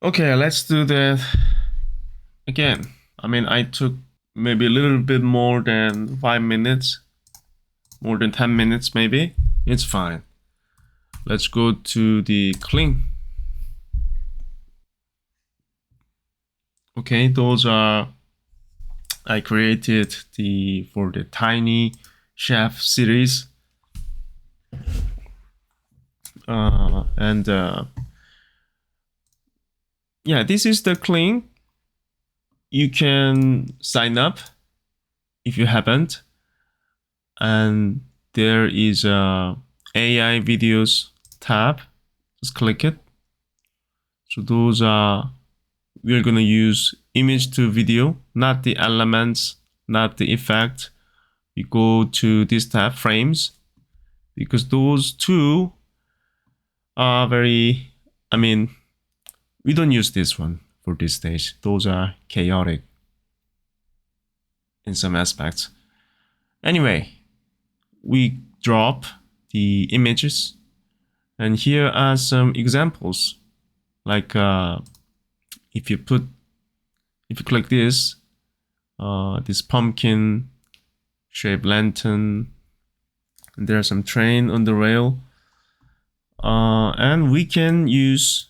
Okay, let's do that again. I mean, I took maybe a little bit more than 5 minutes, more than 10 minutes maybe. It's fine. Let's go to the Kling. Okay, those are, I created for the Tiny Chef series. And yeah, this is the Kling. You can sign up if you haven't. And there is a AI videos tab. Just click it. So those are, we're gonna use image to video, not the elements, not the effect. We go to this tab, frames, because those two are very, I mean, we don't use this one for this stage. Those are chaotic in some aspects. Anyway, we drop the images, and here are some examples. Like if you click this pumpkin shaped lantern, and there are some train on the rail, and we can use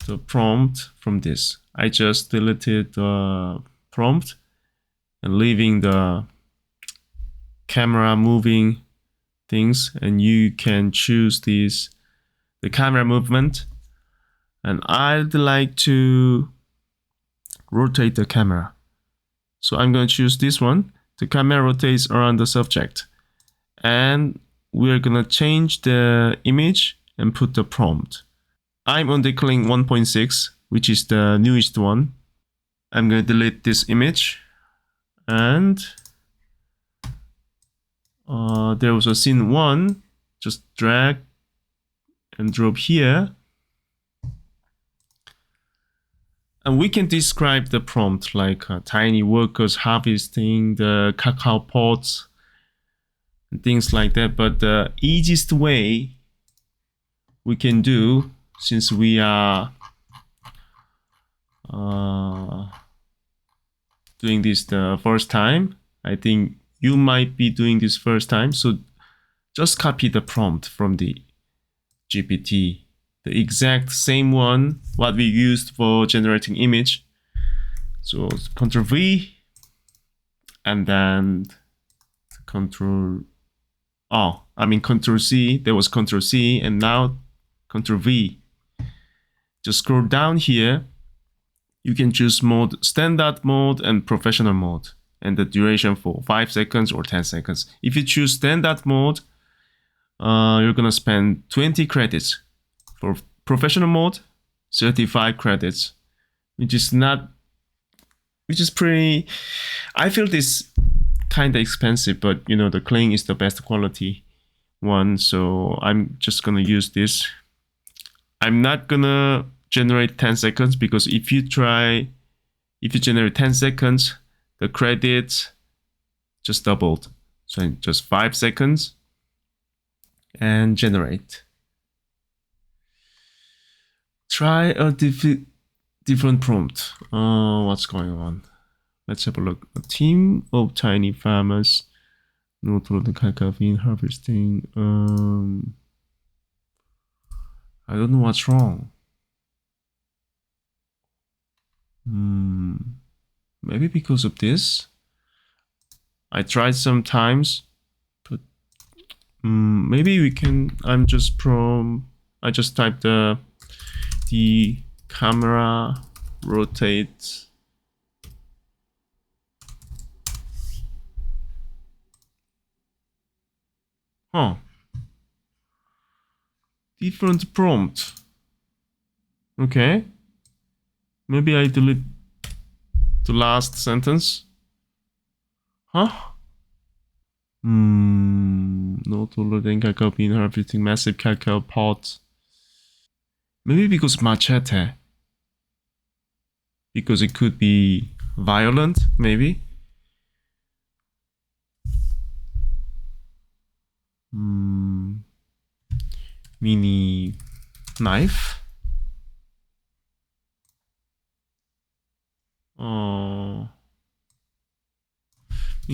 the prompt from this. I just deleted the prompt and leaving the camera moving things, and you can choose the camera movement, and I'd like to rotate the camera, so I'm going to choose this one. The camera rotates around the subject, and we're gonna change the image and put the prompt. I'm on the Kling 1.6, which is the newest one. I'm gonna delete this image, and there was a scene 1. Just drag and drop here, and we can describe the prompt like tiny workers harvesting the cacao pods and things like that. But the easiest way we can do, since we are doing this the first time, I think you might be doing this first time, so just copy the prompt from the GPT, the exact same one what we used for generating image. So Ctrl V, and then Ctrl Ctrl C. There was Ctrl C, and now Ctrl V. Just scroll down here. You can choose mode, standard mode and professional mode, and the duration for 5 seconds or 10 seconds. If you choose standard mode, you're gonna spend 20 credits. For professional mode, 35 credits, which is pretty, I feel this kind of expensive, but you know, the Kling is the best quality one, so I'm just gonna use this. I'm not gonna generate 10 seconds, because if you generate 10 seconds, the credits just doubled. So just 5 seconds and generate. Try a different prompt. What's going on? Let's have a look. A team of tiny farmers no total cacao bean harvesting. I don't know what's wrong. Maybe because of this. I tried sometimes, but maybe we can. I just typed the camera rotate. Huh. Different prompt. Okay. Maybe I delete the last sentence. Huh? No taller than cacao bean harvesting massive cacao pods. Maybe because machete. Because it could be violent, maybe. Mini knife. We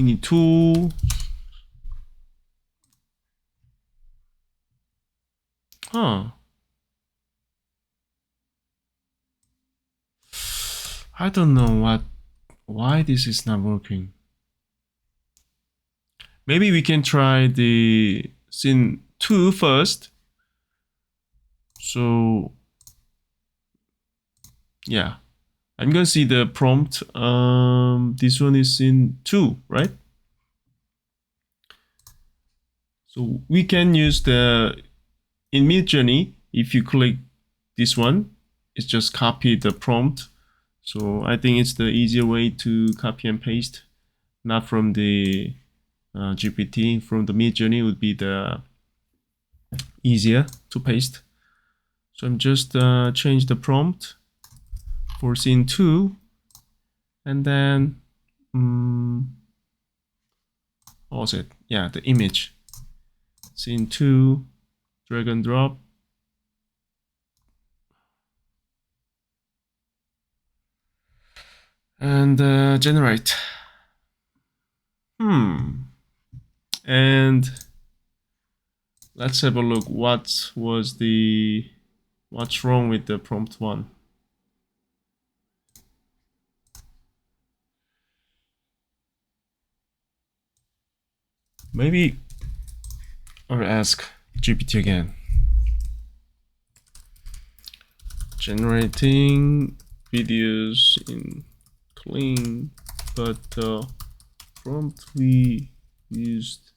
need two. Huh. I don't know why this is not working. Maybe we can try the scene 2 first. So yeah, I'm gonna see the prompt. This one is in 2, right? So we can use the in Midjourney. If you click this one, it's just copy the prompt. So I think it's the easier way to copy and paste, not from the GPT. From the Midjourney would be the easier to paste. So I'm just change the prompt for scene 2, and then what was it? Yeah, the image. Scene 2, drag and drop. And generate. And let's have a look. What's wrong with the prompt 1? Maybe I'll ask GPT again. Generating videos in Kling, but the prompt we used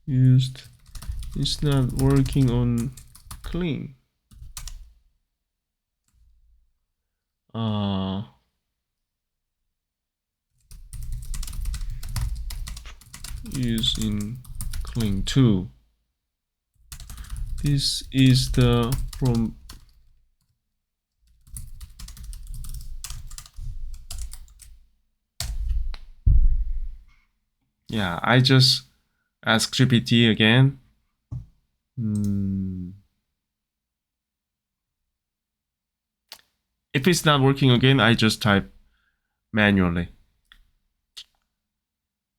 is not working on Kling. Use in Kling 2. This is the prompt. Yeah, I just ask GPT again. If it's not working again, I just type manually.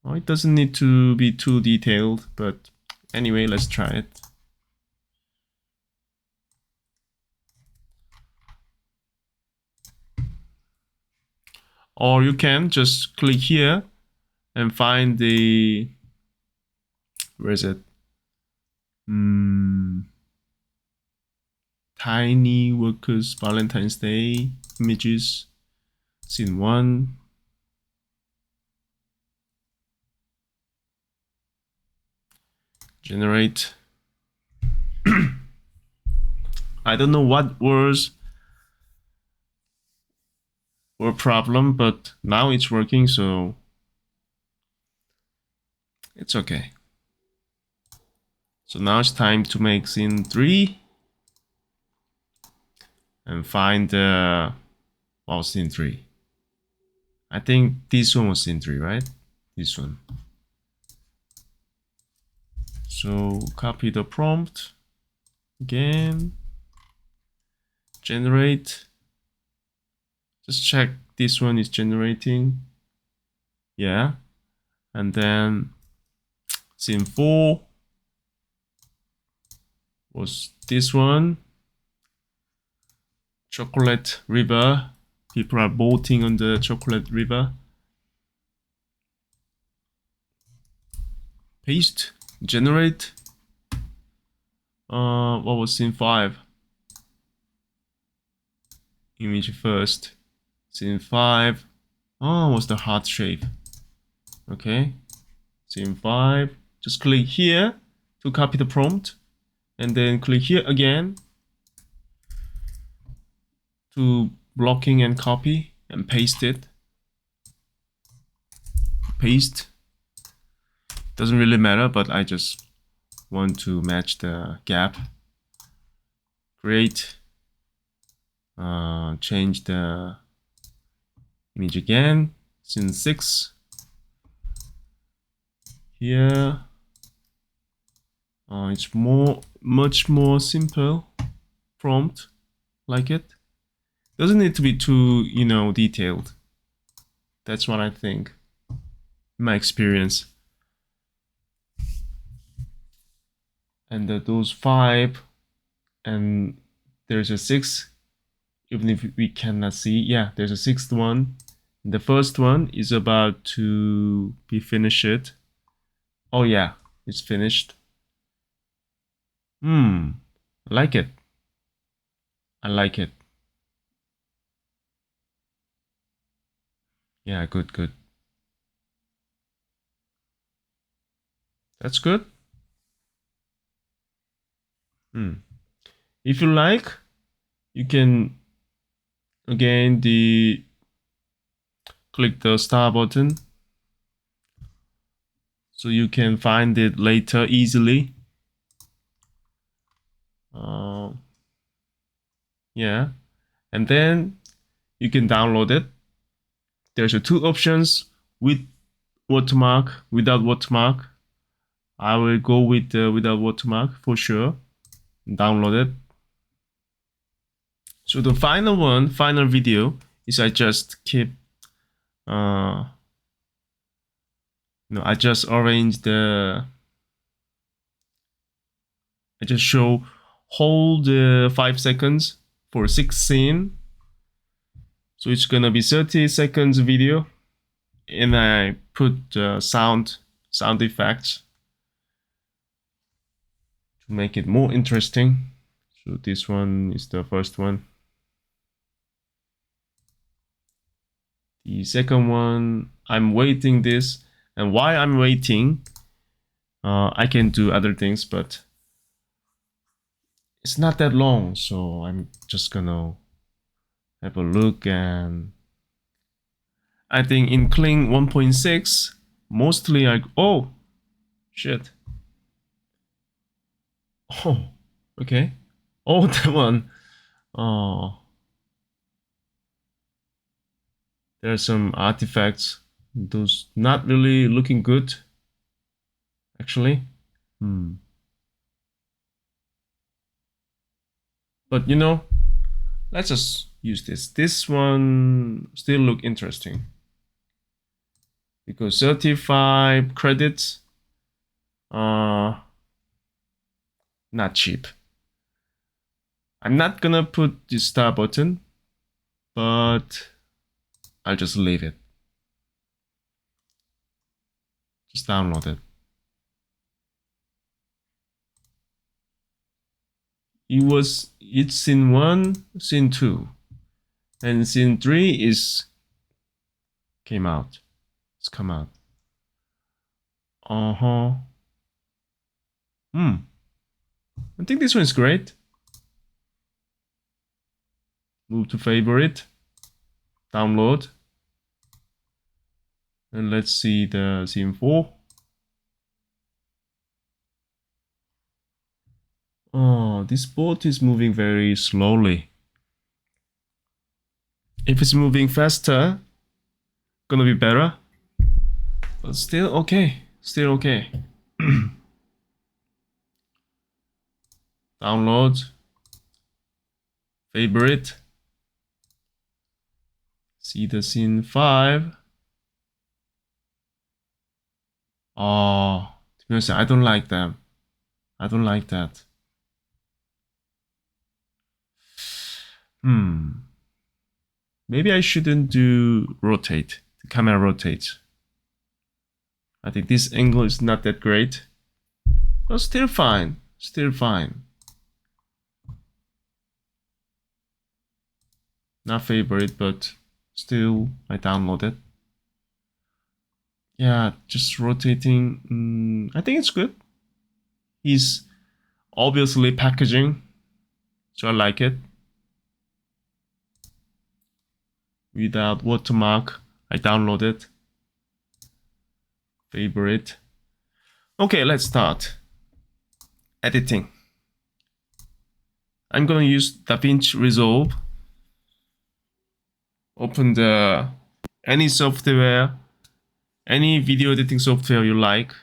Oh, it doesn't need to be too detailed, but anyway, let's try it. Or you can just click here and find the, where is it? Tiny Workers Valentine's Day images, scene 1. Generate. I don't know what words were problem, but now it's working, so it's okay. So now it's time to make scene 3 and find the, well, scene 3. I think this one was scene 3, right? This one. So copy the prompt again, generate. Just check this one is generating. Yeah. And then scene 4 was this one. Chocolate river. People are boating on the chocolate river. Paste, generate. What was scene 5? Image first. Scene 5. Oh, was the heart shape. Okay. Scene 5. Just click here to copy the prompt. And then click here again to blocking and copy and paste it. Paste. Doesn't really matter, but I just want to match the gap. Create. Change the image again. Scene 6. Here. It's much more simple prompt, like it. Doesn't need to be too, detailed. That's what I think, my experience. And those 5, and there's a 6, even if we cannot see. Yeah, there's a 6th one. The first one is about to be finished. Oh yeah, it's finished. I like it. I like it. Yeah, good. That's good. If you like, you can again click the star button so you can find it later easily. Yeah, and then you can download it. There's 2 options: with watermark, without watermark. I will go with without watermark for sure. Download it. So the final video is I just keep I just arrange I just show hold 5 seconds for 6 scene. So it's gonna be 30 seconds video, and I put sound effects to make it more interesting. So this one is the first one. The second one, I'm waiting this, and while I'm waiting, I can do other things, but it's not that long, so I'm just gonna have a look. And I think in Kling 1.6, mostly oh, shit. Oh, okay. Oh, that one. Oh, there are some artifacts. Those not really looking good, actually. But let's just use this. This one still look interesting because 35 credits are not cheap. I'm not gonna put the star button, but I'll just leave it. Just download it. It's scene 1, scene 2, and scene 3 is came out. It's come out. I think this one is great. Move to favorite, download, and let's see the scene 4. Oh, this boat is moving very slowly. If it's moving faster, gonna be better. But still okay. Still okay. Download. Favorite. See the scene 5. Oh, to be honest, I don't like them. I don't like that. Maybe I shouldn't do rotate. The camera rotates. I think this angle is not that great. But still fine. Still fine. Not favorite, but still I download it. Yeah, just rotating. I think it's good. He's obviously packaging, so I like it. Without watermark, I download it. Favorite. Okay, let's start. Editing. I'm gonna use Davinci Resolve. Open any software, any video editing software you like.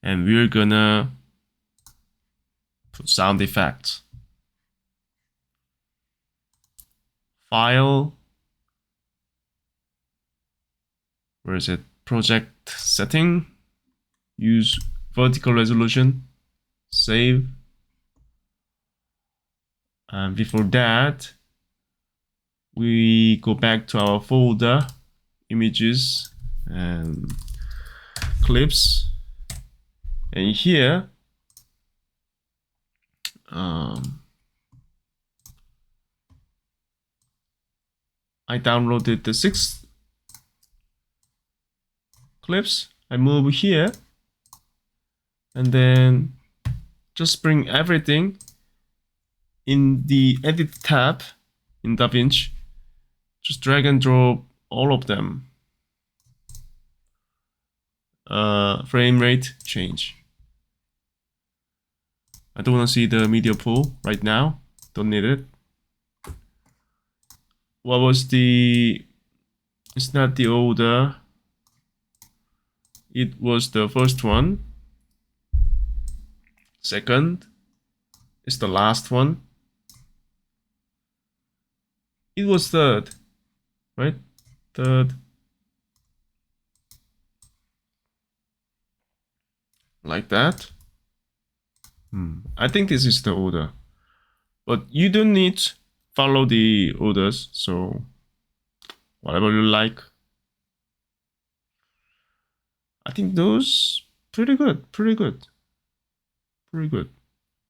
and we're gonna put sound effects. File, where is it? Project setting, use vertical resolution, save. And before that, we go back to our folder, images and clips, and here I downloaded the 6 clips. I move here and then just bring everything in the edit tab in Davinci. Just drag and drop all of them. Frame rate change. I don't want to see the media pool right now. Don't need it. What was the... It's not the order. It was the first one. Second is the last one. It was third, right? Third. Like that. I think this is the order. But you don't need to follow the orders, so whatever you like. I think those pretty good, pretty good, pretty good.